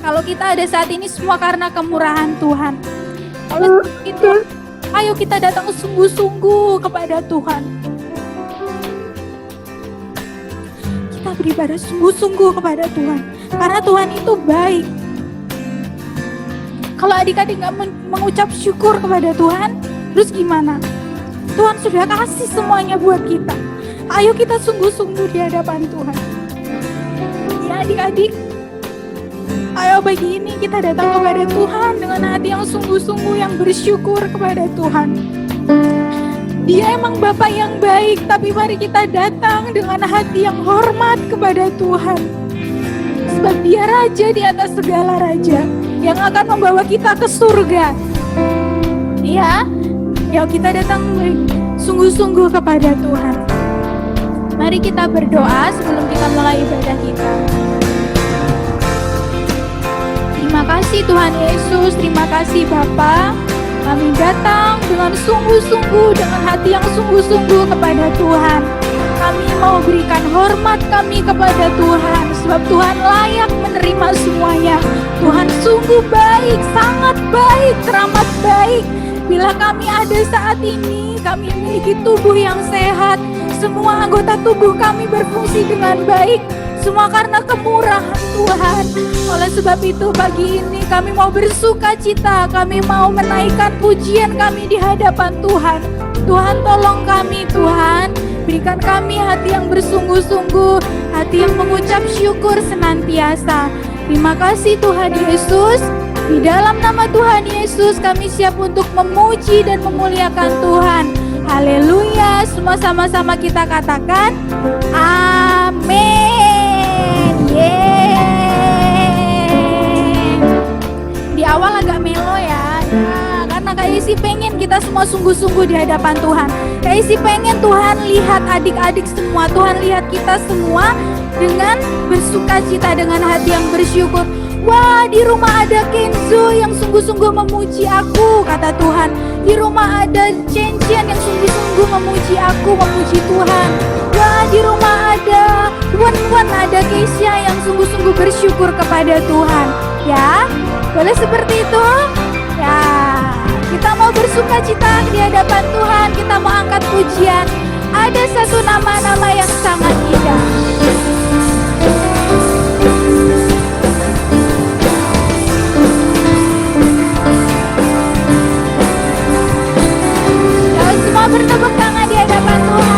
Kalau kita ada saat ini semua karena kemurahan Tuhan. Oleh sebab itu, ayo kita datang sungguh-sungguh kepada Tuhan. Kita beribadah sungguh-sungguh kepada Tuhan. Karena Tuhan itu baik. Kalau adik-adik gak mengucap syukur kepada Tuhan, terus gimana? Tuhan sudah kasih semuanya buat kita. Ayo kita sungguh-sungguh di hadapan Tuhan. Ya adik-adik, ayo pagi ini kita datang kepada Tuhan dengan hati yang sungguh-sungguh, yang bersyukur kepada Tuhan. Dia emang Bapa yang baik, tapi mari kita datang dengan hati yang hormat kepada Tuhan. Sebab Dia Raja di atas segala raja, yang akan membawa kita ke surga. Ya, yuk kita datang sungguh-sungguh kepada Tuhan. Mari kita berdoa sebelum kita mulai ibadah kita. Terima kasih Tuhan Yesus, terima kasih Bapa. Kami datang dengan sungguh-sungguh, dengan hati yang sungguh-sungguh kepada Tuhan. Kami mau berikan hormat kami kepada Tuhan, sebab Tuhan layak menerima semuanya. Tuhan sungguh baik, sangat baik, teramat baik. Bila kami ada saat ini, kami memiliki tubuh yang sehat. Semua anggota tubuh kami berfungsi dengan baik. Semua karena kemurahan Tuhan. Oleh sebab itu pagi ini kami mau bersuka cita. Kami mau menaikkan pujian kami di hadapan Tuhan. Tuhan tolong kami Tuhan. Berikan kami hati yang bersungguh-sungguh, hati yang mengucap syukur senantiasa. Terima kasih Tuhan Yesus. Di dalam nama Tuhan Yesus kami siap untuk memuji dan memuliakan Tuhan. Haleluya. Semua sama-sama kita katakan amin. Yeay. Di awal agak melo ya. Karena Kak Isi pengen kita semua sungguh-sungguh di hadapan Tuhan. Kak Isi pengen Tuhan lihat adik-adik semua, Tuhan lihat kita semua dengan bersuka cita, dengan hati yang bersyukur. Wah, di rumah ada Kenzo yang sungguh-sungguh memuji aku, kata Tuhan. Di rumah ada Chen-Chen yang sungguh-sungguh memuji aku, memuji Tuhan. Wah, di rumah ada Wan-Wan, ada Keisha yang sungguh-sungguh bersyukur kepada Tuhan. Ya, boleh seperti itu? Ya, kita mau bersuka cita di hadapan Tuhan, kita mau angkat pujian. Ada satu nama-nama yang sangat indah. Bertepuk tangan di hadapan Tuhan.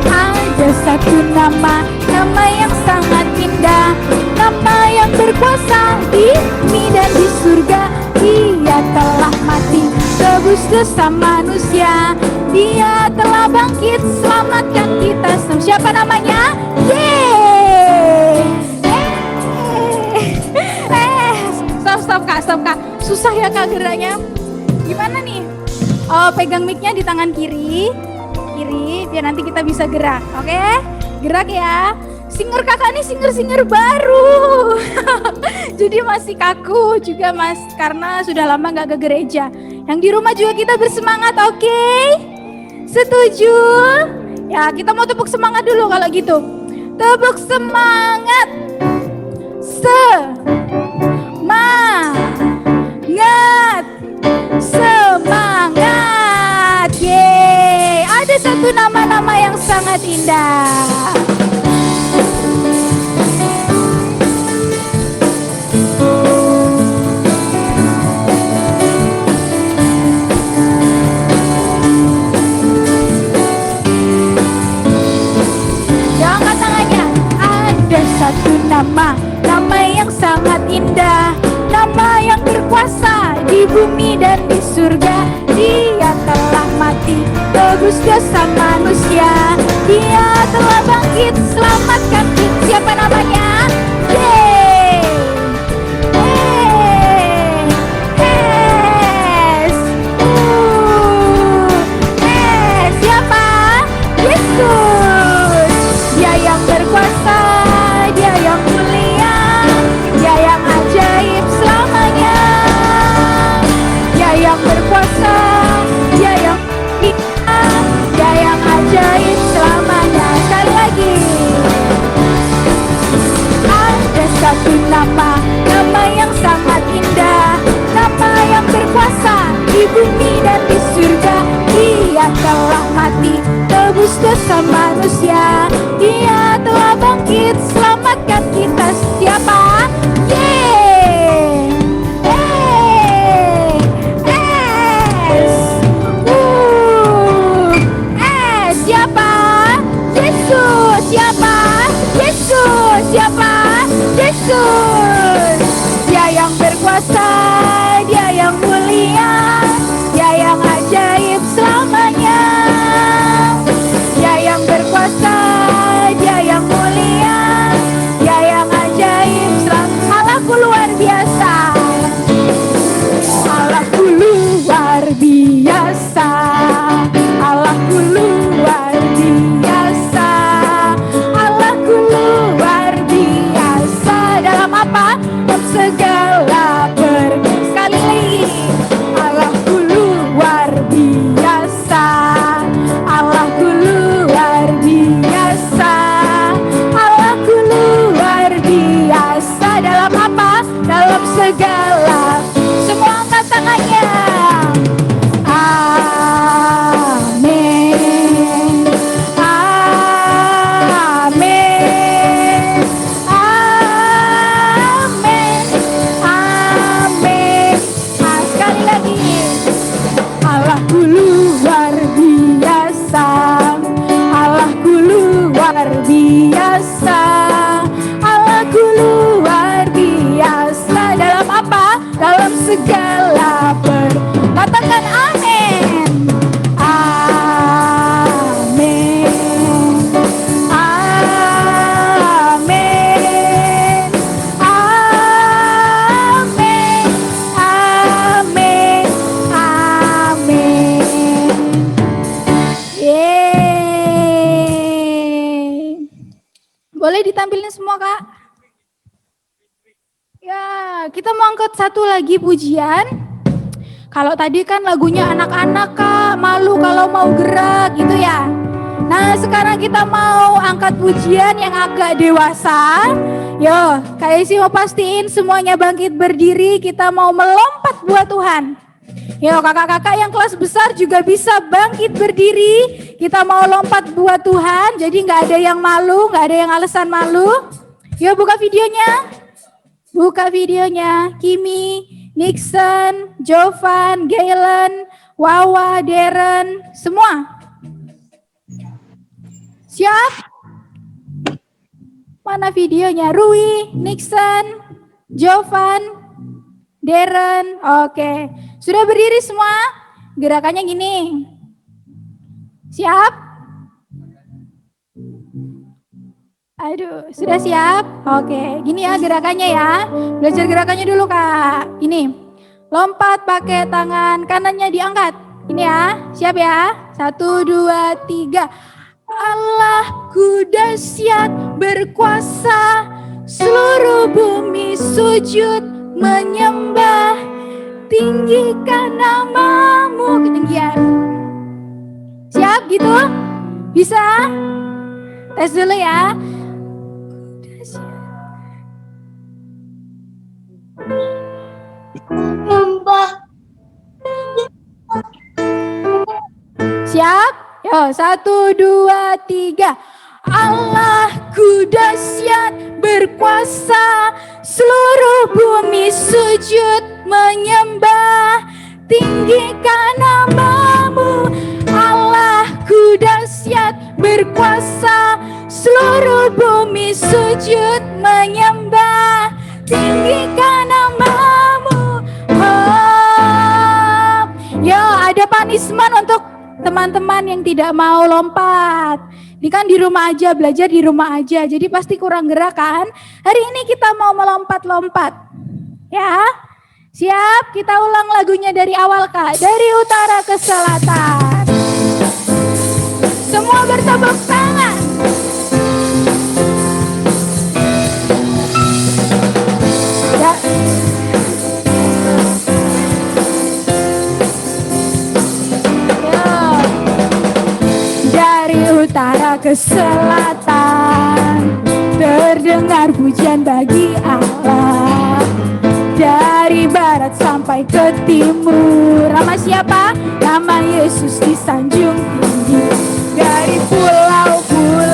Ada satu nama, nama yang sangat indah, nama yang berkuasa di bumi dan di surga. Dia telah mati, tebus dosa manusia. Dia telah bangkit, selamatkan kita semua. Siapa namanya? Yeay. Stop kak. Susah ya kak geraknya. Gimana nih? Oh, pegang mic-nya di tangan kiri, biar nanti kita bisa gerak. Oke? Gerak ya. Singer kakak nih singer baru. Jadi masih kaku juga mas, karena sudah lama gak ke gereja. Yang di rumah juga kita bersemangat, oke? Setuju? Ya, kita mau tepuk semangat dulu kalau gitu. Tepuk semangat. Semangat. Yeay. Ada satu nama-nama yang sangat indah. Angkat tangannya. Ada satu nama, nama yang sangat indah, nama yang berkuasa di bumi dan di surga. Dia telah mati, tebus dosa manusia. Dia telah bangkit, selamatkan kita. Siapa namanya? Yeay. Siapa? Yesus. Dia yang berkuasa, dia yang mulia, dia yang ajaib selamanya. Dia yang berkuasa, dia yang mulia, dia yang ajaib selamanya. Sekali lagi. manusia. Dia telah bangkit, selamatkan kita. Siapa? Yeay. Siapa? Yesus. Siapa? Yesus. Siapa? Yesus. Dia yang berkuasa, dia yang mulia, dia yang ajaib selamanya. Dia yang berkuasa, dia yang mulia, dia yang ajaib selamanya. Allahku luar biasa. Allahku luar biasa. Allahku luar biasa. Allahku luar biasa. Dalam apa? Dalam segala sekali lagi. Allahku luar biasa. Allahku luar biasa. Allahku luar biasa. Dalam apa? Dalam segala. Semua angkat tangannya. Amin. Amin. Amin. Amin. Sekali lagi. Allahku luar biasa. Allahku luar biasa. Allahku luar biasa. Dalam apa? Dalam segala katakan amin. Amin. Amin. Amin. Amin. Amin. Yeay. Boleh ditampilin semua, Kak? Ya, kita mau angkat satu lagi pujian. Kalau tadi kan lagunya anak-anak, Kak, malu kalau mau gerak gitu ya. Nah, sekarang kita mau angkat pujian yang agak dewasa. Yo, Kak Esi mau pastiin semuanya bangkit berdiri, kita mau melompat buat Tuhan. Yo, kakak-kakak yang kelas besar juga bisa bangkit berdiri. Kita mau lompat buat Tuhan, jadi nggak ada yang malu, nggak ada yang alasan malu. Yo, buka videonya. Buka videonya. Kimi, Nixon, Jovan, Galen, Wawa, Darren, semua. Siap? Mana videonya? Rui, Nixon, Jovan, Darren. Oke. Sudah berdiri semua? Gerakannya gini. Siap? Aduh, sudah siap? Oke, gini ya gerakannya ya. Belajar gerakannya dulu, Kak. Ini, lompat pakai tangan kanannya diangkat. Ini ya, siap ya? 1, 2, 3. Allahku dahsyat berkuasa, seluruh bumi sujud menyembah, tinggikan namamu. Ketinggian. Siap gitu? Bisa? Tes dulu ya. Siap? Yo, 1, 2, 3. Allahku dahsyat berkuasa, seluruh bumi sujud menyembah, tinggikan namamu. Allahku dahsyat berkuasa, seluruh bumi sujud menyembah, tinggikan namamu. Oh. Yo, ada punishment untuk teman-teman yang tidak mau lompat. Ini kan di rumah aja, belajar di rumah aja, jadi pasti kurang gerak kan. Hari ini kita mau melompat-lompat. Ya, siap? Kita ulang lagunya dari awal, Kak. Dari utara ke selatan. Semua bertepuk tangan. Ya. Dari utara ke selatan, terdengar pujian bagi Allah. Dari barat sampai ke timur, nama siapa? Nama Yesus disanjung tinggi. Dari pulau-pulau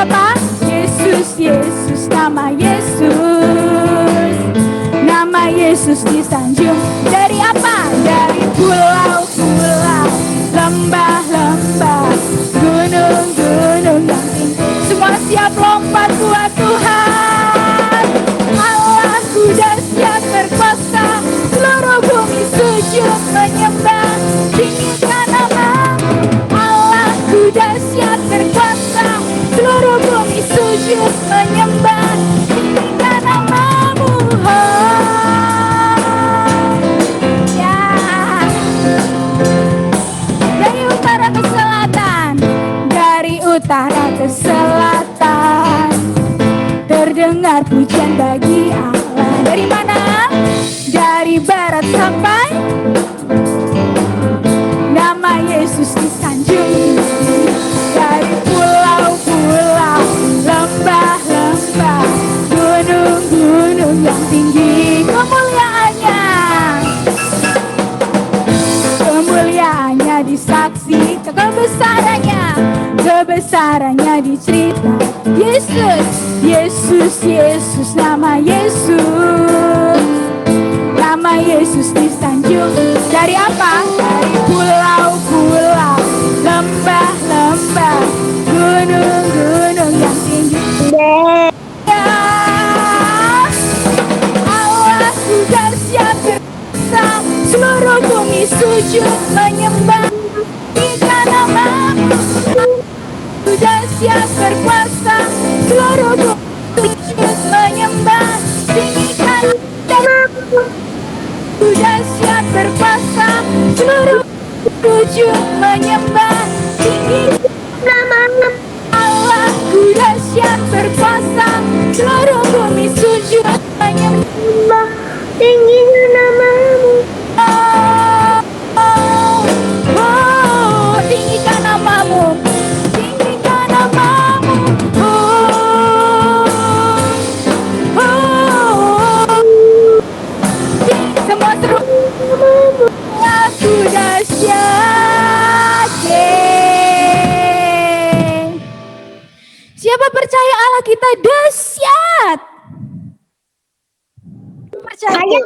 apa? Yesus, Yesus, nama Yesus. Nama Yesus disanjung. Dari apa? Dari pulau-pulau, lembah-lembah, gunung-gunung yang tinggi. Semua siap lompat buat Tuhan. Allahku dahsyat berkuasa, seluruh bumi sujud menyembah. Tinggikan namamu. Allahku dahsyat berkuasa, seluruh bumi sujud menyembah. Tinggikan namamu. Ya. Dari utara ke selatan, dari utara ke selatan, terdengar pujian bagi Allah. Dari mana? Dari barat sampai nama Yesus disanjung. Dari pulau-pulau, lembah-lembah, gunung-gunung yang tinggi. Kemuliaannya, kemuliaannya disaksikan, kebesarannya dicerita. Yesus, Yesus, Yesus, nama Yesus. Nama Yesus disanjung. Dari apa? Dari pulau-pulau, lembah-lembah, gunung-gunung yang tinggi. Allahku dahsyat berkuasa, seluruh bumi sujud menyembah. Tinggikan namamu. Allahku dahsyat berkuasa, seluruh bumi sujud menyembah. Tinggikan namamu. Dahsyat berkuasa, seluruh sujud menyembah. Tinggikan namamu. Allahku dahsyat berkuasa, seluruh bumi sujud menyembah. Tinggikan namamu. Tinggikan namamu. Tinggikan namamu. Semua seru. Aku dahsyat. Siapa percaya Allah kita dahsyat? Percaya.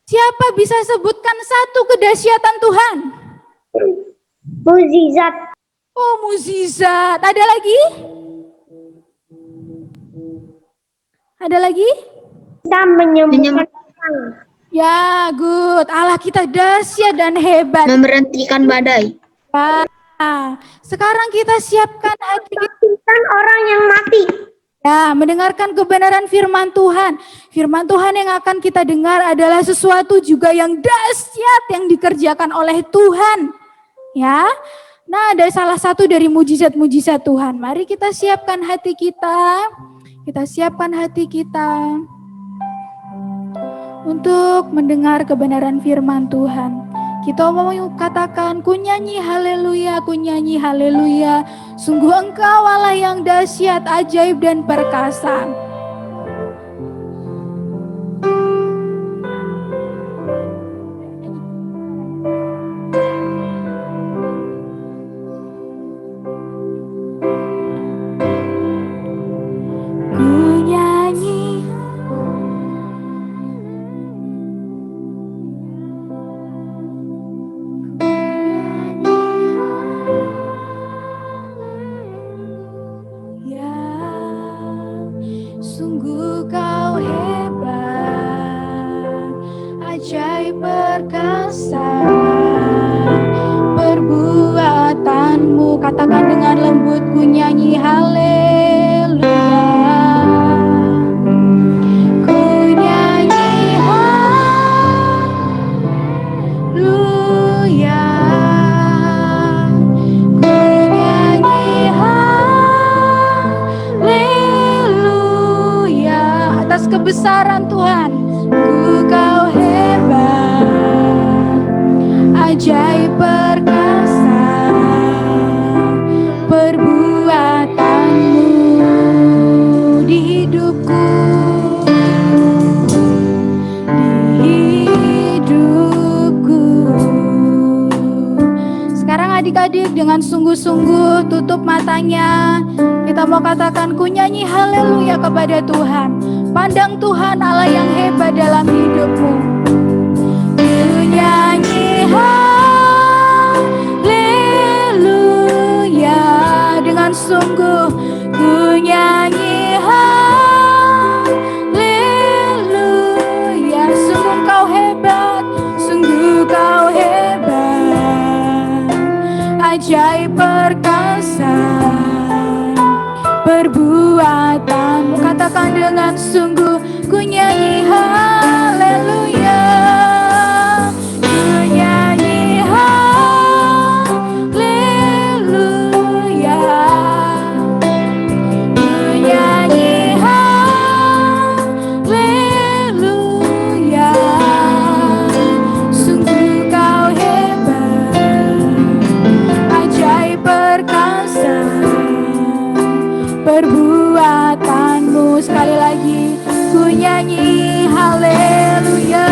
Siapa bisa sebutkan satu kedahsyatan Tuhan? Mukjizat. Oh, mukjizat. Ada lagi? Ada lagi? Kita menyembuhkan orang. Ya, good. Allah kita dahsyat dan hebat. Memberhentikan badai. Nah, sekarang kita siapkan hati kita. Kan orang yang mati. Ya, mendengarkan kebenaran firman Tuhan. Firman Tuhan yang akan kita dengar adalah sesuatu juga yang dahsyat yang dikerjakan oleh Tuhan. Ya. Nah, ada salah satu dari mujizat-mujizat Tuhan. Mari kita siapkan hati kita. Kita siapkan hati kita untuk mendengar kebenaran firman Tuhan. Kita mau katakan, ku nyanyi haleluya, ku nyanyi haleluya. Sungguh Engkau Allah yang dahsyat, ajaib dan perkasa. Ku nyanyi sungguh Kau hebat, ajaib perkasa, perbuatanmu. Katakan dengan lembut, ku nyanyi haleluya. Ku nyanyi haleluya. Ku nyanyi haleluya atas kebesaran Tuhan. Kau hebat, ajaib perkasa, perbuatanmu di hidupku, di hidupku. Sekarang adik-adik dengan sungguh-sungguh tutup matanya, mau katakan ku nyanyi haleluya kepada Tuhan. Pandang Tuhan Allah yang hebat dalam hidupmu. Ku nyanyi haleluya dengan sungguh. Ku nyanyi haleluya. Sungguh kau hebat, sungguh kau hebat. Ajaib perkasa perbuatanmu. Katakan dengan sungguh, ku nyanyi haleluya. Ku nyanyi haleluya. Ku nyanyi haleluya. Sungguh kau hebat, ajaib perkasa perbuatanmu. Sekali lagi, ku nyanyi haleluya.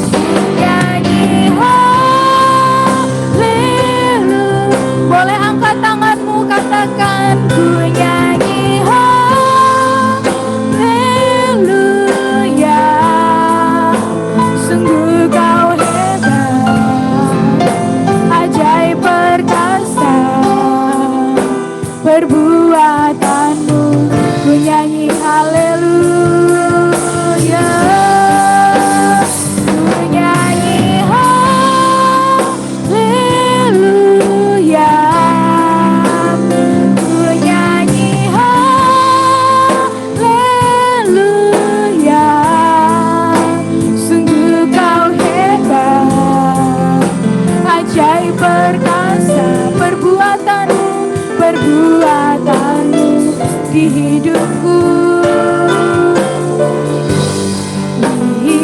Ku nyanyi haleluya. Boleh angkat tanganmu, katakan ku nyanyi haleluya. Sungguh kau hebat, ajaib perkasa perbuatanmu. Ku nyanyi haleluya. Ku nyanyi haleluya. Ku nyanyi haleluya. Sungguh kau hebat, ajaib perkasa perbuatanmu di hidupku. Di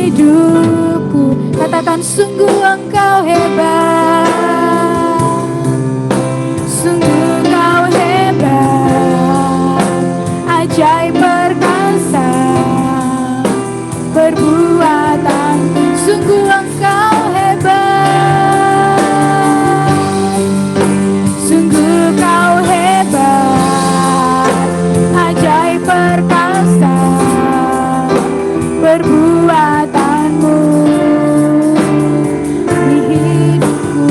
hidupku. Katakan sungguh engkau hebat, sungguh kau hebat, ajaib perkasa perbuatan. Sungguh engkau hebat, sungguh kau hebat, ajaib perkasa perbuatanmu di hidupku,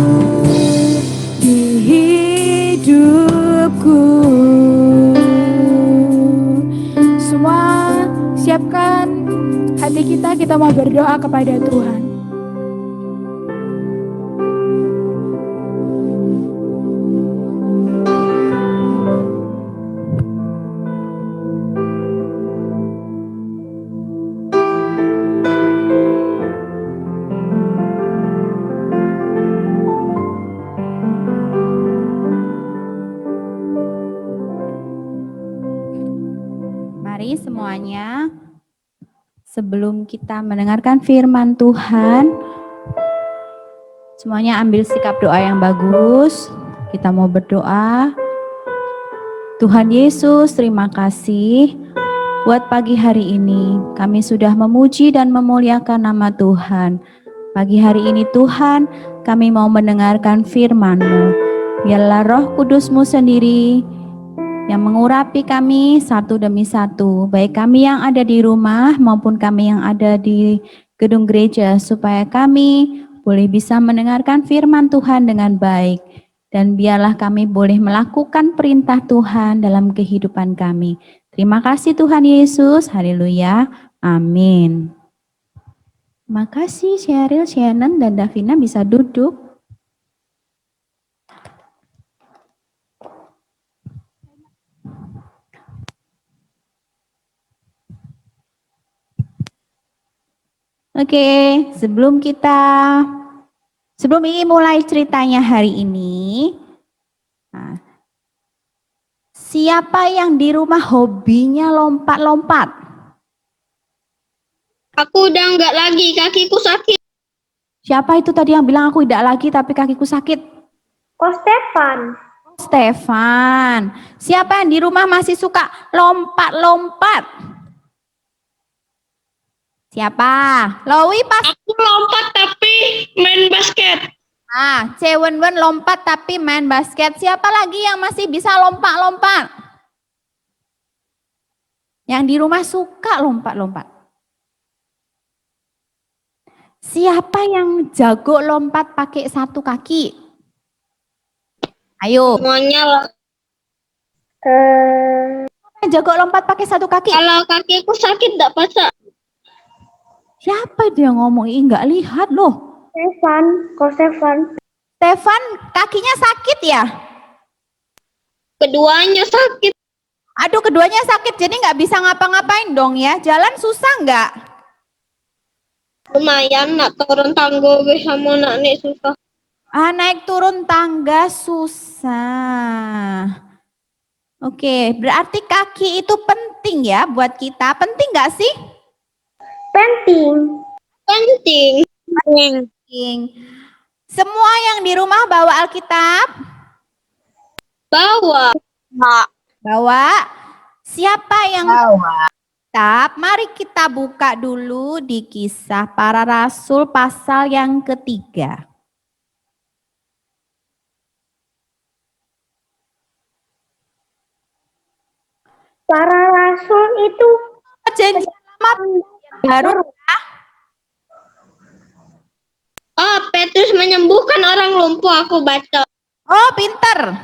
di hidupku. Semua siapkan hati kita mau berdoa kepada Tuhan. Mari semuanya, sebelum kita mendengarkan firman Tuhan, semuanya ambil sikap doa yang bagus. Kita mau berdoa. Tuhan Yesus, terima kasih buat pagi hari ini. Kami sudah memuji dan memuliakan nama Tuhan. Pagi hari ini Tuhan, kami mau mendengarkan firman-Mu. Biarlah Roh Kudus-Mu sendiri yang mengurapi kami satu demi satu, baik kami yang ada di rumah maupun kami yang ada di gedung gereja, supaya kami boleh bisa mendengarkan firman Tuhan dengan baik, dan biarlah kami boleh melakukan perintah Tuhan dalam kehidupan kami. Terima kasih Tuhan Yesus, haleluya, amin. Terima kasih Cheryl, Shannon, dan Davina bisa duduk. Oke, sebelum ini mulai ceritanya hari ini, siapa yang di rumah hobinya lompat-lompat? Aku udah enggak lagi, kakiku sakit. Siapa itu tadi yang bilang aku tidak lagi tapi kakiku sakit? Oh, Stefan. Stefan. Siapa yang di rumah masih suka lompat-lompat? Siapa? Lowi pas. Aku lompat tapi main basket. Ah, Cewenwen lompat tapi main basket. Siapa lagi yang masih bisa lompat-lompat? Yang di rumah suka lompat-lompat. Siapa yang jago lompat pakai satu kaki? Ayo. Semuanya lah. Yang jago lompat pakai satu kaki? Kalau kakiku sakit enggak paksa. Siapa dia ngomong? Nggak lihat loh. Stefan. Stefan kakinya sakit ya? Keduanya sakit. Aduh, keduanya sakit jadi nggak bisa ngapa-ngapain dong ya. Jalan susah nggak? Lumayan nak turun tangga sama nak naik susah. Ah, naik turun tangga susah. Oke, berarti kaki itu penting ya buat kita. Penting nggak sih? Penting. Penting. Semua yang di rumah bawa Alkitab? Bawa. Bawa. Siapa yang bawa Alkitab? Mari kita buka dulu di Kisah Para Rasul pasal yang ketiga. Para rasul itu Perjanjian Lama baru. Oh, Petrus menyembuhkan orang lumpuh, aku baca. Oh, pinter.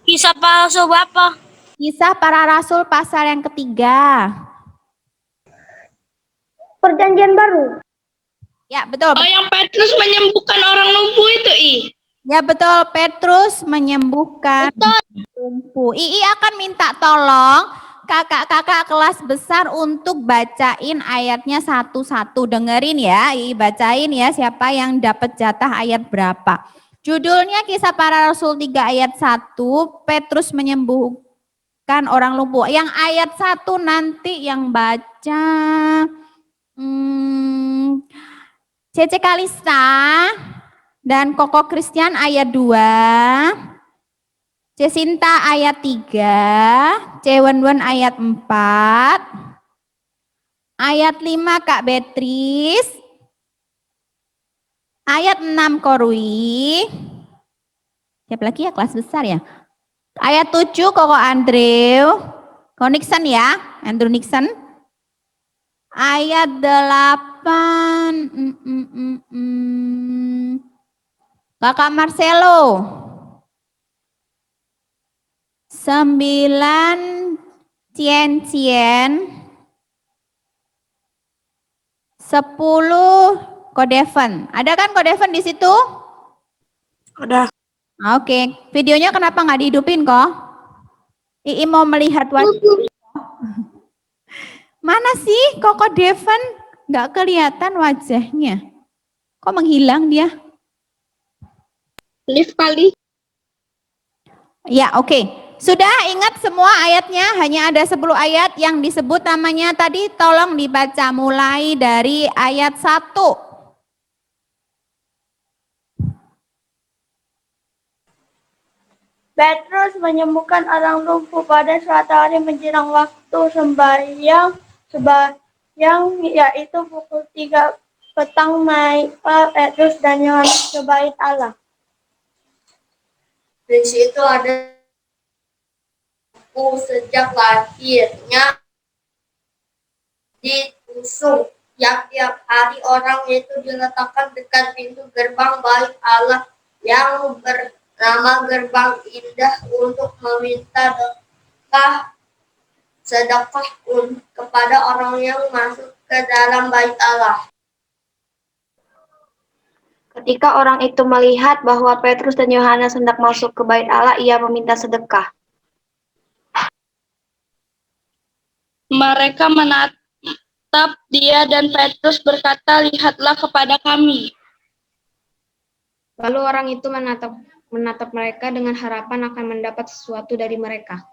Kisah palsu Bapak. Kisah Para Rasul pasal yang ketiga. Perjanjian baru. Ya, betul. Oh, yang Petrus menyembuhkan orang lumpuh itu, Ya, betul. Petrus menyembuhkan lumpuh. Ii akan minta tolong kakak-kakak kelas besar untuk bacain ayatnya satu-satu. Dengerin ya, Ii bacain ya siapa yang dapat jatah ayat berapa. Judulnya Kisah Para Rasul 3 ayat 1, Petrus menyembuhkan orang lumpuh. Yang ayat 1 nanti yang baca Cece Kalista dan Koko Christian ayat 2. Cesinta ayat 3, Cewenwen ayat 4, ayat 5 Kak Beatrice, ayat 6 Korui, siapa lagi ya kelas besar ya, ayat 7 Koko Andrew, Koko Nixon ya, Andrew Nixon, ayat 8 Kakak Marcelo, 9 Cien, 10 Kodeven. Ada kan Kodeven di situ? Ada. Oke, videonya kenapa nggak dihidupin kok? Ii mau melihat wajah. Mana sih Koko Deven? Nggak kelihatan wajahnya. Kok menghilang dia? Lift kali. Ya, oke. Sudah ingat semua ayatnya? Hanya ada 10 ayat yang disebut namanya tadi. Tolong dibaca mulai dari ayat 1. Petrus menyembuhkan orang lumpuh pada suatu hari menjelang waktu sembahyang, yaitu pukul 3 petang. Petrus dan Yohanes ke bait Allah. Di situ ada sejak lahirnya ditusuk, yang tiap hari orang itu diletakkan dekat pintu gerbang bait Allah yang bernama Gerbang Indah untuk meminta sedekah kepada orang yang masuk ke dalam bait Allah. Ketika orang itu melihat bahwa Petrus dan Yohanes hendak masuk ke bait Allah, ia meminta sedekah. Mereka menatap dia dan Petrus berkata, "Lihatlah kepada kami." Lalu orang itu menatap mereka dengan harapan akan mendapat sesuatu dari mereka.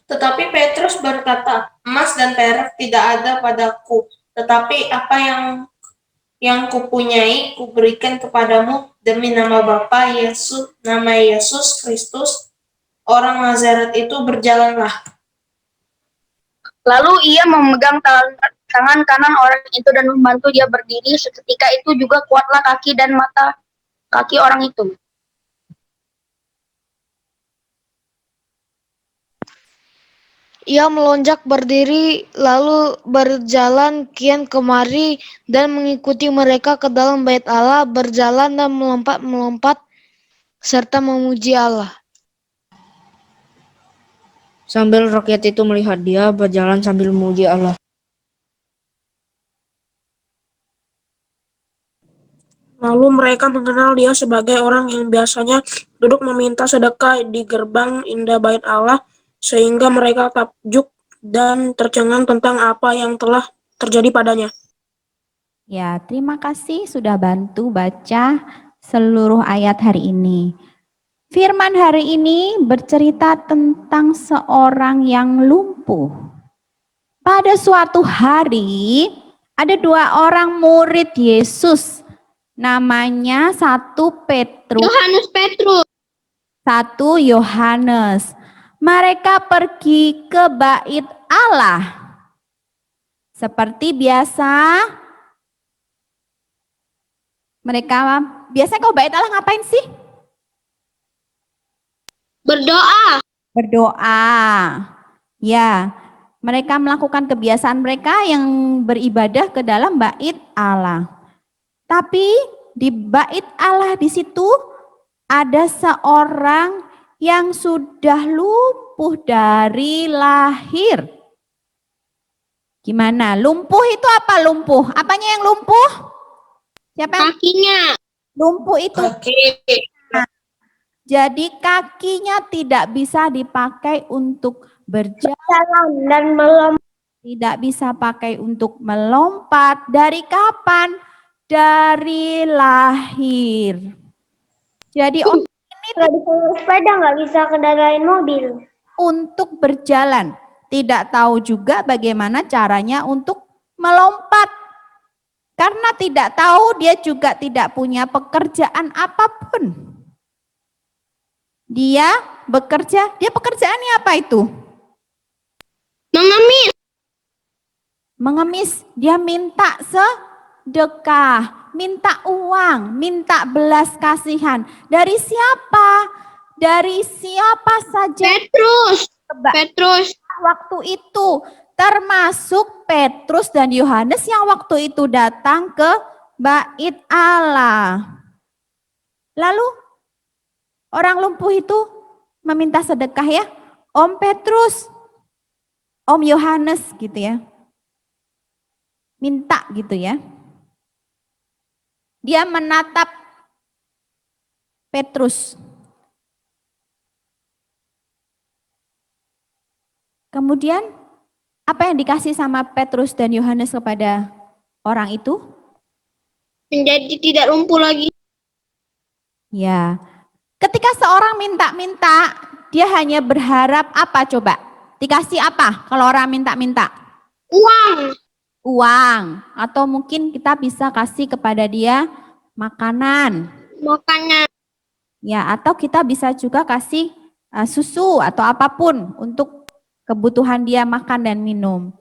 Tetapi Petrus berkata, "Emas dan perak tidak ada padaku, tetapi apa yang kupunyai kuberikan kepadamu. Demi nama Bapa Yesus Kristus, orang Nazaret itu berjalanlah." Lalu ia memegang tangan kanan orang itu dan membantu dia berdiri. Seketika itu juga kuatlah kaki dan mata kaki orang itu. Ia melonjak berdiri, lalu berjalan kian kemari dan mengikuti mereka ke dalam bait Allah, berjalan dan melompat-melompat serta memuji Allah. Sambil rakyat itu melihat dia berjalan sambil memuji Allah. Lalu mereka mengenal dia sebagai orang yang biasanya duduk meminta sedekah di gerbang indah bait Allah, sehingga mereka takjub dan tercengang tentang apa yang telah terjadi padanya. Ya, terima kasih sudah bantu baca seluruh ayat hari ini. Firman hari ini bercerita tentang seorang yang lumpuh. Pada suatu hari, ada 2 orang murid Yesus. Namanya satu Petrus, satu Yohanes. Mereka pergi ke bait Allah. Seperti biasa, mereka biasanya kalau bait Allah ngapain sih? Berdoa. Ya, mereka melakukan kebiasaan mereka yang beribadah ke dalam bait Allah. Tapi di bait Allah di situ ada seorang yang sudah lumpuh dari lahir. Gimana? Lumpuh itu apa lumpuh? Apanya yang lumpuh? Siapa yang Kakinya. lumpuh itu? Jadi kakinya tidak bisa dipakai untuk berjalan Dan melompat. tidak bisa pakai untuk melompat. Dari kapan? Dari lahir. Jadi Nggak bisa naik sepeda, nggak bisa kendarain mobil. untuk berjalan, tidak tahu juga bagaimana caranya untuk melompat. Karena tidak tahu, dia juga tidak punya pekerjaan apapun. Dia bekerja, dia pekerjaannya apa itu? Mengemis, dia minta sedekah, minta uang, minta belas kasihan. Dari siapa? Dari siapa saja? Petrus. Waktu itu, termasuk Petrus dan Yohanes yang waktu itu datang ke bait Allah. Lalu orang lumpuh itu meminta sedekah ya, Om Petrus, Om Yohanes gitu ya. Minta gitu ya. Dia menatap Petrus. Kemudian apa yang dikasih sama Petrus dan Yohanes kepada orang itu? Menjadi tidak lumpuh lagi. Ya, ketika seorang minta-minta, dia hanya berharap apa coba? Dikasih apa kalau orang minta-minta? Uang, atau mungkin kita bisa kasih kepada dia makanan. Ya, atau kita bisa juga kasih susu atau apapun untuk kebutuhan dia makan dan minum.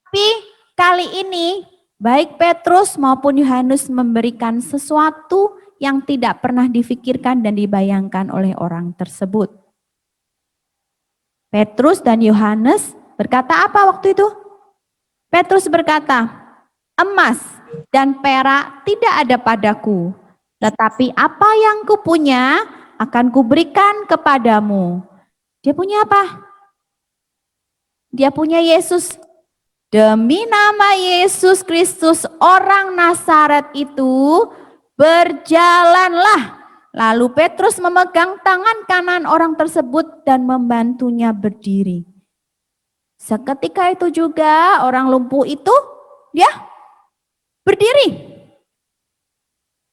Tapi kali ini baik Petrus maupun Yohanes memberikan sesuatu yang tidak pernah difikirkan dan dibayangkan oleh orang tersebut. Petrus dan Yohanes berkata apa waktu itu? Petrus berkata, emas dan perak tidak ada padaku, tetapi apa yang kupunya akan kuberikan kepadamu. Dia punya apa? Dia punya Yesus. Demi nama Yesus Kristus orang Nazaret itu, berjalanlah. Lalu Petrus memegang tangan kanan orang tersebut dan membantunya berdiri. Seketika itu juga orang lumpuh itu, dia berdiri.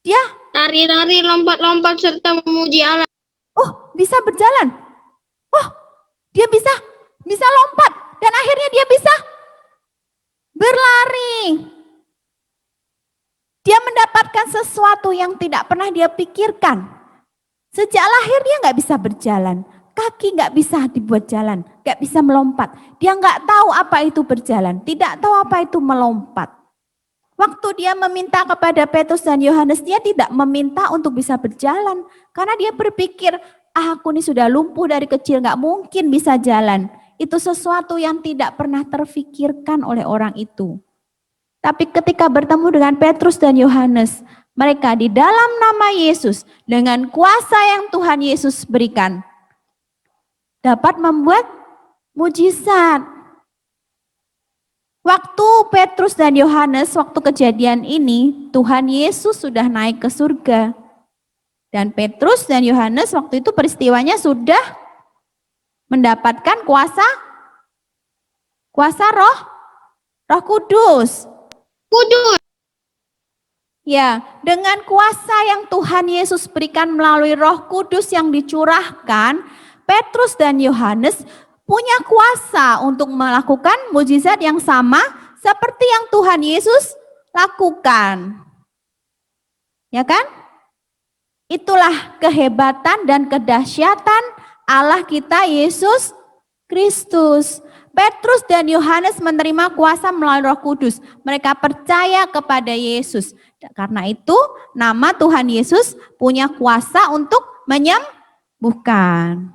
Dia Lari-lari, lompat-lompat, serta memuji Allah. oh bisa berjalan. Oh dia bisa lompat. Dan akhirnya dia bisa berlari. Dia mendapatkan sesuatu yang tidak pernah dia pikirkan. Sejak lahir dia nggak bisa berjalan. kaki nggak bisa dibuat jalan, nggak bisa melompat. Dia nggak tahu apa itu berjalan, tidak tahu apa itu melompat. Waktu dia meminta kepada Petrus dan Yohanes, dia tidak meminta untuk bisa berjalan. Karena dia berpikir, aku ini sudah lumpuh dari kecil, nggak mungkin bisa jalan. Itu sesuatu yang tidak pernah terfikirkan oleh orang itu. Tapi ketika bertemu dengan Petrus dan Yohanes, mereka di dalam nama Yesus, dengan kuasa yang Tuhan Yesus berikan, dapat membuat mujizat. Waktu Petrus dan Yohanes, waktu kejadian ini, Tuhan Yesus sudah naik ke surga. Dan Petrus dan Yohanes waktu itu peristiwanya sudah mendapatkan kuasa Roh Kudus. Ya, dengan kuasa yang Tuhan Yesus berikan melalui Roh Kudus yang dicurahkan, Petrus dan Yohanes punya kuasa untuk melakukan mujizat yang sama seperti yang Tuhan Yesus lakukan. Ya kan? Itulah kehebatan dan kedahsyatan Allah kita Yesus Kristus. Petrus dan Yohanes menerima kuasa melalui Roh Kudus. Mereka percaya kepada Yesus. Karena itu nama Tuhan Yesus punya kuasa untuk menyembuhkan.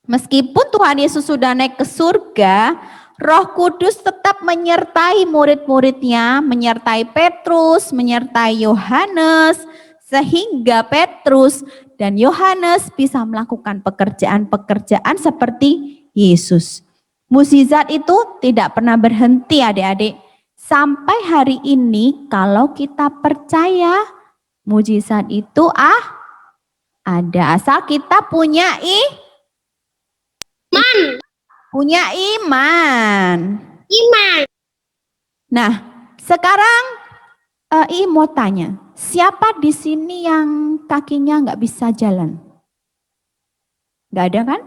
Meskipun Tuhan Yesus sudah naik ke surga, Roh Kudus tetap menyertai murid-muridnya, menyertai Petrus, menyertai Yohanes, sehingga Petrus dan Yohanes bisa melakukan pekerjaan-pekerjaan seperti Yesus. Mukjizat itu tidak pernah berhenti adik-adik. Sampai hari ini kalau kita percaya mukjizat itu ada, asal kita punya iman. Nah, sekarang mau tanya, siapa di sini yang kakinya nggak bisa jalan? Nggak ada kan?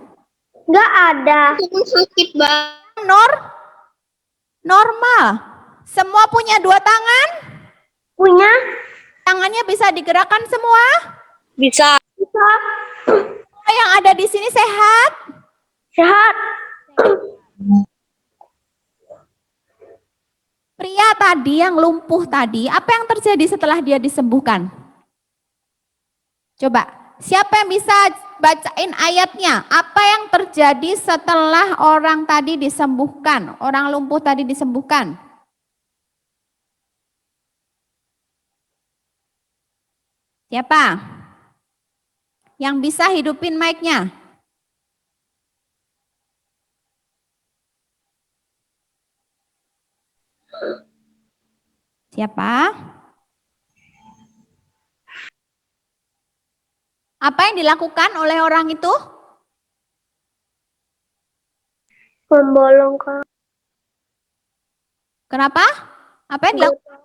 Nggak ada. Sakit banget. Normal. Semua punya 2 tangan? Punya? Tangannya bisa digerakkan semua? Bisa. Semua yang ada di sini sehat? Sehat. Pria tadi yang lumpuh tadi, apa yang terjadi setelah dia disembuhkan? Coba, siapa yang bisa bacain ayatnya? Apa yang terjadi setelah orang tadi disembuhkan? Orang lumpuh tadi disembuhkan? Siapa? Yang bisa hidupin mic-nya? Siapa? Apa yang dilakukan oleh orang itu? Membolongkan. Kenapa? Apa yang dilakukan?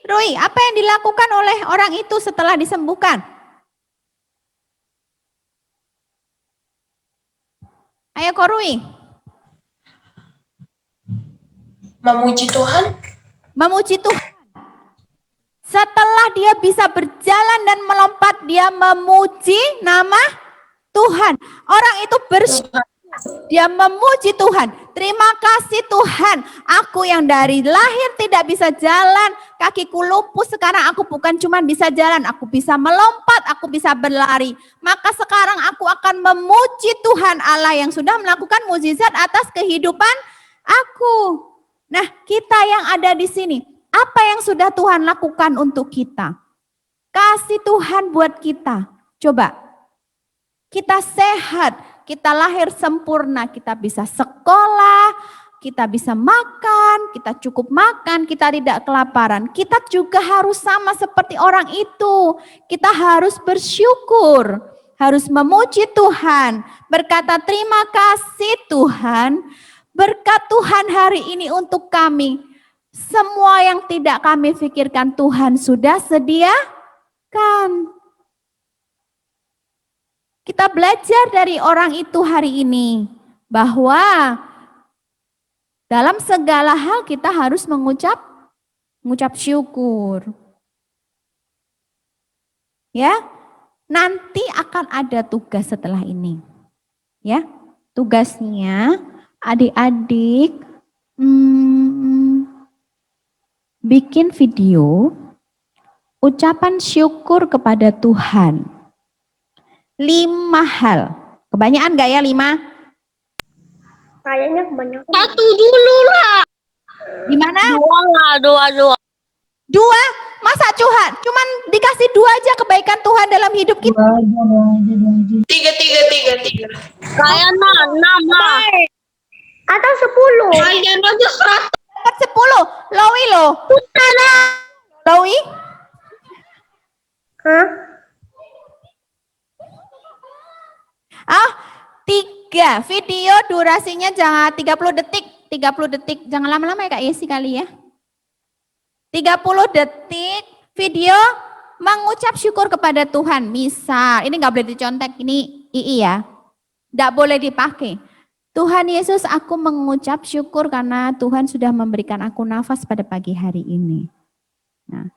Rui, apa yang dilakukan oleh orang itu setelah disembuhkan? Ayo Ko Rui. Memuji Tuhan. Memuji Tuhan. Setelah dia bisa berjalan dan melompat, dia memuji nama Tuhan. Orang itu bersyukur. Dia memuji Tuhan. Terima kasih Tuhan. Aku yang dari lahir tidak bisa jalan, kakiku lumpuh, sekarang aku bukan cuma bisa jalan, aku bisa melompat, aku bisa berlari. Maka sekarang aku akan memuji Tuhan Allah yang sudah melakukan mukjizat atas kehidupan aku. Nah, kita yang ada di sini, apa yang sudah Tuhan lakukan untuk kita? Kasih Tuhan buat kita. Coba, kita sehat. Kita lahir sempurna, kita bisa sekolah, kita bisa makan, kita cukup makan, kita tidak kelaparan. Kita juga harus sama seperti orang itu. Kita harus bersyukur, harus memuji Tuhan, berkata terima kasih Tuhan, berkat Tuhan hari ini untuk kami. Semua yang tidak kami pikirkan Tuhan sudah sediakan. Kita belajar dari orang itu hari ini bahwa dalam segala hal kita harus mengucap syukur. Ya, nanti akan ada tugas setelah ini. Ya, tugasnya adik-adik bikin video ucapan syukur kepada Tuhan. 5 hal. Kebanyakan nggak ya 5? Kayaknya kebanyakan. Satu dulu lah. Gimana? Dua. 2? Masa cuman dikasih 2 aja kebaikan Tuhan dalam hidup kita? Tiga. Kayaknya 6 lah. Atau 10. Kalian aja 100. Dapat 10. Lowi lo. Lowi? Hah? 3. Video durasinya jangan 30 detik. 30 detik. Jangan lama-lama ya Kak Yesi kali ya. 30 detik video mengucap syukur kepada Tuhan. Misal, ini nggak boleh dicontek, ini II ya. Nggak boleh dipakai. Tuhan Yesus, aku mengucap syukur karena Tuhan sudah memberikan aku nafas pada pagi hari ini. Nah,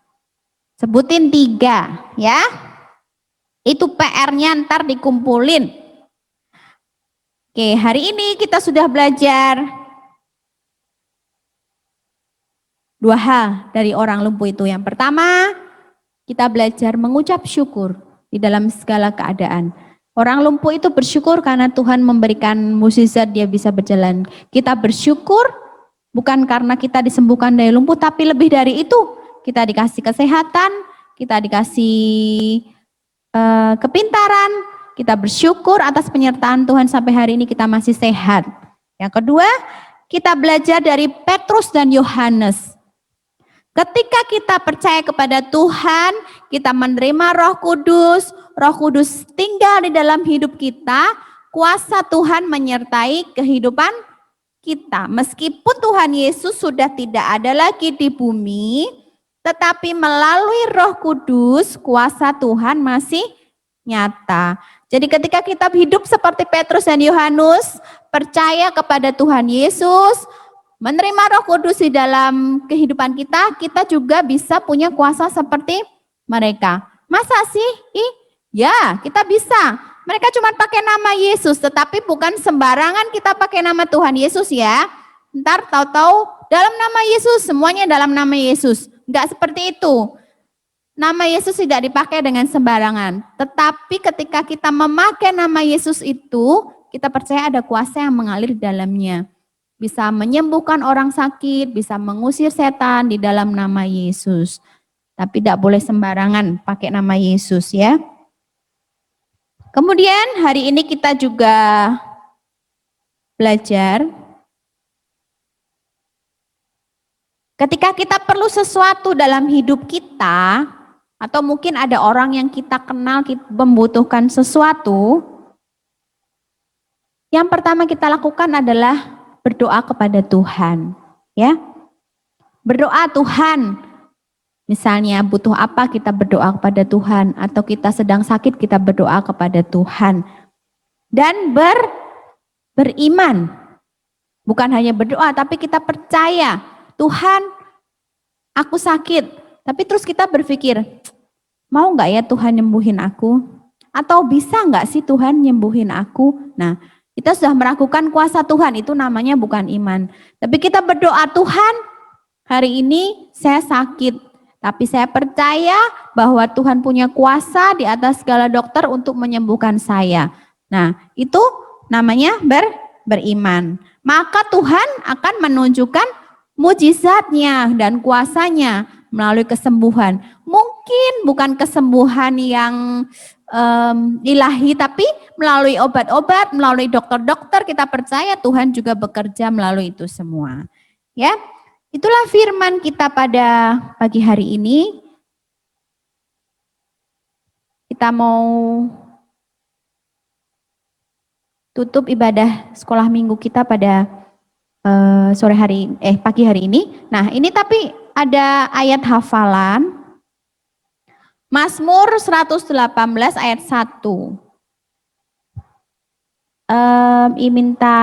sebutin 3 ya. Itu PR-nya ntar dikumpulin. Oke, hari ini kita sudah belajar 2 hal dari orang lumpuh itu. Yang pertama, kita belajar mengucap syukur di dalam segala keadaan. Orang lumpuh itu bersyukur karena Tuhan memberikan mukjizat dia bisa berjalan. Kita bersyukur bukan karena kita disembuhkan dari lumpuh, tapi lebih dari itu. Kita dikasih kesehatan, kita dikasih kepintaran, kita bersyukur atas penyertaan Tuhan sampai hari ini kita masih sehat. Yang kedua, kita belajar dari Petrus dan Yohanes. Ketika kita percaya kepada Tuhan, kita menerima Roh Kudus tinggal di dalam hidup kita, kuasa Tuhan menyertai kehidupan kita. Meskipun Tuhan Yesus sudah tidak ada lagi di bumi, tetapi melalui Roh Kudus, kuasa Tuhan masih nyata. Jadi ketika kita hidup seperti Petrus dan Yohanes, percaya kepada Tuhan Yesus, menerima Roh Kudus di dalam kehidupan kita, kita juga bisa punya kuasa seperti mereka. Masa sih? Ya, kita bisa. Mereka cuma pakai nama Yesus, tetapi bukan sembarangan kita pakai nama Tuhan Yesus ya. Ntar tahu-tahu dalam nama Yesus, semuanya dalam nama Yesus. Enggak seperti itu. Nama Yesus tidak dipakai dengan sembarangan. Tetapi ketika kita memakai nama Yesus itu, kita percaya ada kuasa yang mengalir di dalamnya. Bisa menyembuhkan orang sakit, bisa mengusir setan di dalam nama Yesus. Tapi tidak boleh sembarangan pakai nama Yesus ya. Kemudian hari ini kita juga belajar ketika kita perlu sesuatu dalam hidup kita, atau mungkin ada orang yang kita kenal kita membutuhkan sesuatu, yang pertama kita lakukan adalah berdoa kepada Tuhan, ya. Berdoa Tuhan. Misalnya butuh apa kita berdoa kepada Tuhan, atau kita sedang sakit kita berdoa kepada Tuhan. Dan beriman. Bukan hanya berdoa tapi kita percaya, Tuhan, aku sakit. Tapi terus kita berpikir, mau nggak ya Tuhan nyembuhin aku? Atau bisa nggak sih Tuhan nyembuhin aku? Nah, kita sudah meragukan kuasa Tuhan, itu namanya bukan iman. Tapi kita berdoa, Tuhan, hari ini saya sakit, tapi saya percaya bahwa Tuhan punya kuasa di atas segala dokter untuk menyembuhkan saya. Nah, itu namanya beriman. Maka Tuhan akan menunjukkan mujizatnya dan kuasanya melalui kesembuhan. Mungkin bukan kesembuhan yang ilahi, tapi melalui obat-obat, melalui dokter-dokter, kita percaya Tuhan juga bekerja melalui itu semua. Ya, itulah firman kita pada pagi hari ini. Kita mau tutup ibadah sekolah minggu kita pada pagi hari ini. Nah, ini tapi ada ayat hafalan. Mazmur 118 ayat 1. Minta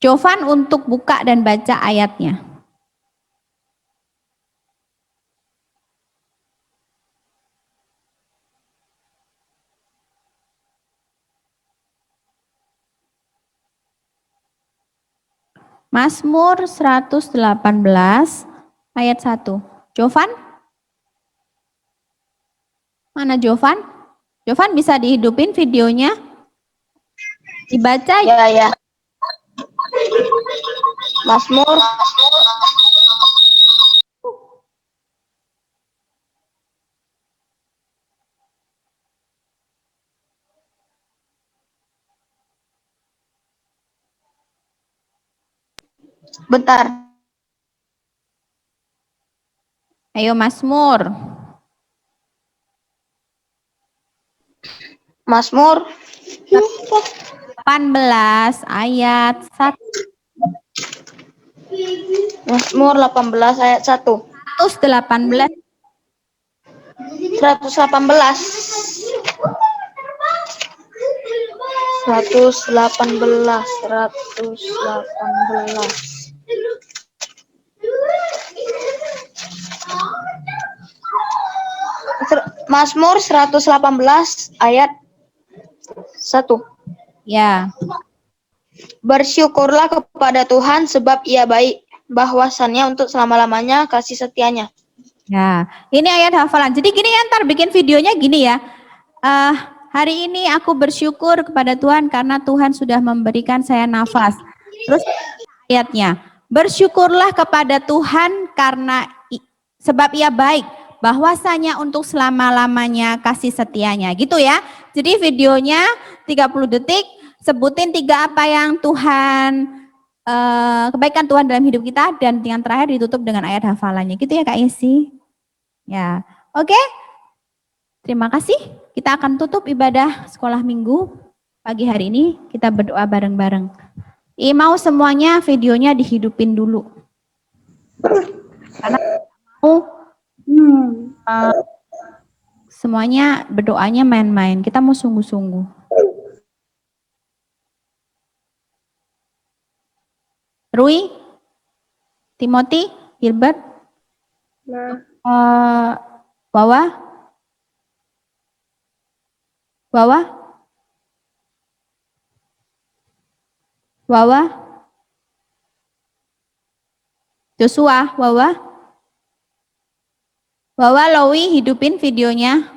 Jovan untuk buka dan baca ayatnya. Mazmur 118 ayat 1. Jovan? Mana Jovan? Jovan bisa dihidupin videonya? Dibaca Ya, ya. Mazmur bentar. Ayo Mazmur. Mazmur 18 ayat 1. Mazmur 18 ayat 1. 118. 118. 118. Mazmur 118 ayat 1. Ya. Bersyukurlah kepada Tuhan sebab Ia baik, bahwasannya untuk selama-lamanya kasih setianya. Ya, ini ayat hafalan. Jadi gini ya, ntar bikin videonya gini ya. Hari ini aku bersyukur kepada Tuhan karena Tuhan sudah memberikan saya nafas. Terus ayatnya, bersyukurlah kepada Tuhan karena sebab Ia baik, bahwasanya untuk selama-lamanya kasih setianya. Gitu ya. Jadi videonya 30 detik, sebutin 3 apa yang Tuhan kebaikan Tuhan dalam hidup kita, dan yang terakhir ditutup dengan ayat hafalannya. Gitu ya Kak Esi. Ya, oke. Terima kasih. Kita akan tutup ibadah sekolah minggu pagi hari ini. Kita berdoa bareng-bareng. Mau semuanya videonya dihidupin dulu. Karena mau semuanya berdoanya main-main. Kita mau sungguh-sungguh. Rui, Timothy, Gilbert, Wawa, Joshua, Wawa, Lowi, hidupin videonya,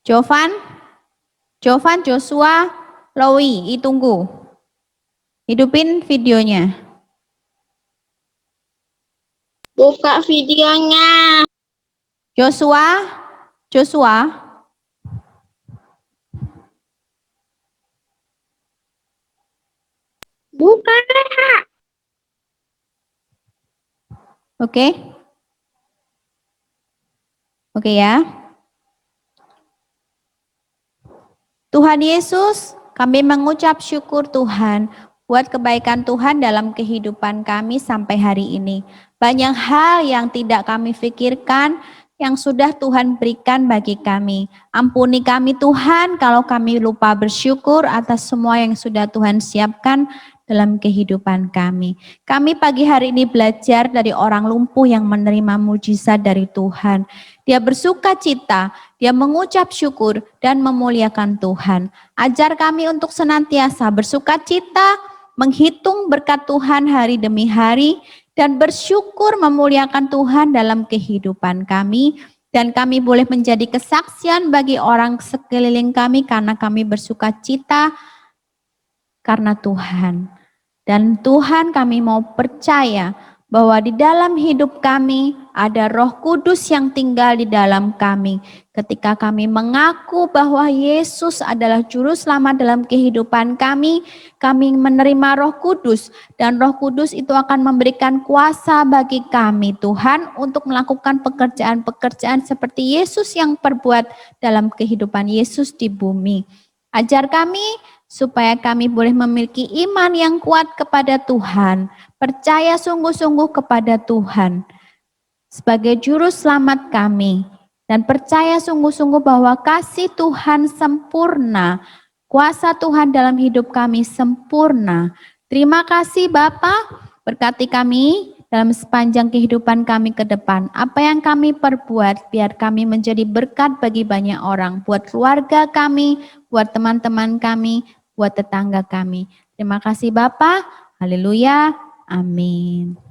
Jovan, Joshua, Lowi, tunggu. Hidupin videonya. Buka videonya. Joshua. Buka. Oke. Oke ya. Tuhan Yesus, kami mengucap syukur Tuhan buat kebaikan Tuhan dalam kehidupan kami sampai hari ini. Banyak hal yang tidak kami pikirkan yang sudah Tuhan berikan bagi kami. Ampuni kami Tuhan kalau kami lupa bersyukur atas semua yang sudah Tuhan siapkan dalam kehidupan kami. Kami pagi hari ini belajar dari orang lumpuh yang menerima mujizat dari Tuhan. Dia bersuka cita, dia mengucap syukur dan memuliakan Tuhan. Ajar kami untuk senantiasa bersuka cita, menghitung berkat Tuhan hari demi hari, dan bersyukur memuliakan Tuhan dalam kehidupan kami. Dan kami boleh menjadi kesaksian bagi orang sekeliling kami karena kami bersuka cita karena Tuhan. Dan Tuhan, kami mau percaya bahwa di dalam hidup kami ada Roh Kudus yang tinggal di dalam kami. Ketika kami mengaku bahwa Yesus adalah juru selamat dalam kehidupan kami menerima Roh Kudus, dan Roh Kudus itu akan memberikan kuasa bagi kami Tuhan untuk melakukan pekerjaan-pekerjaan seperti Yesus yang perbuat dalam kehidupan Yesus di bumi. Ajar kami supaya kami boleh memiliki iman yang kuat kepada Tuhan, percaya sungguh-sungguh kepada Tuhan sebagai juru selamat kami, dan percaya sungguh-sungguh bahwa kasih Tuhan sempurna, kuasa Tuhan dalam hidup kami sempurna. Terima kasih Bapa, berkati kami dalam sepanjang kehidupan kami ke depan. Apa yang kami perbuat, biar kami menjadi berkat bagi banyak orang, buat keluarga kami, buat teman-teman kami, buat tetangga kami. Terima kasih Bapa. Haleluya. Amin.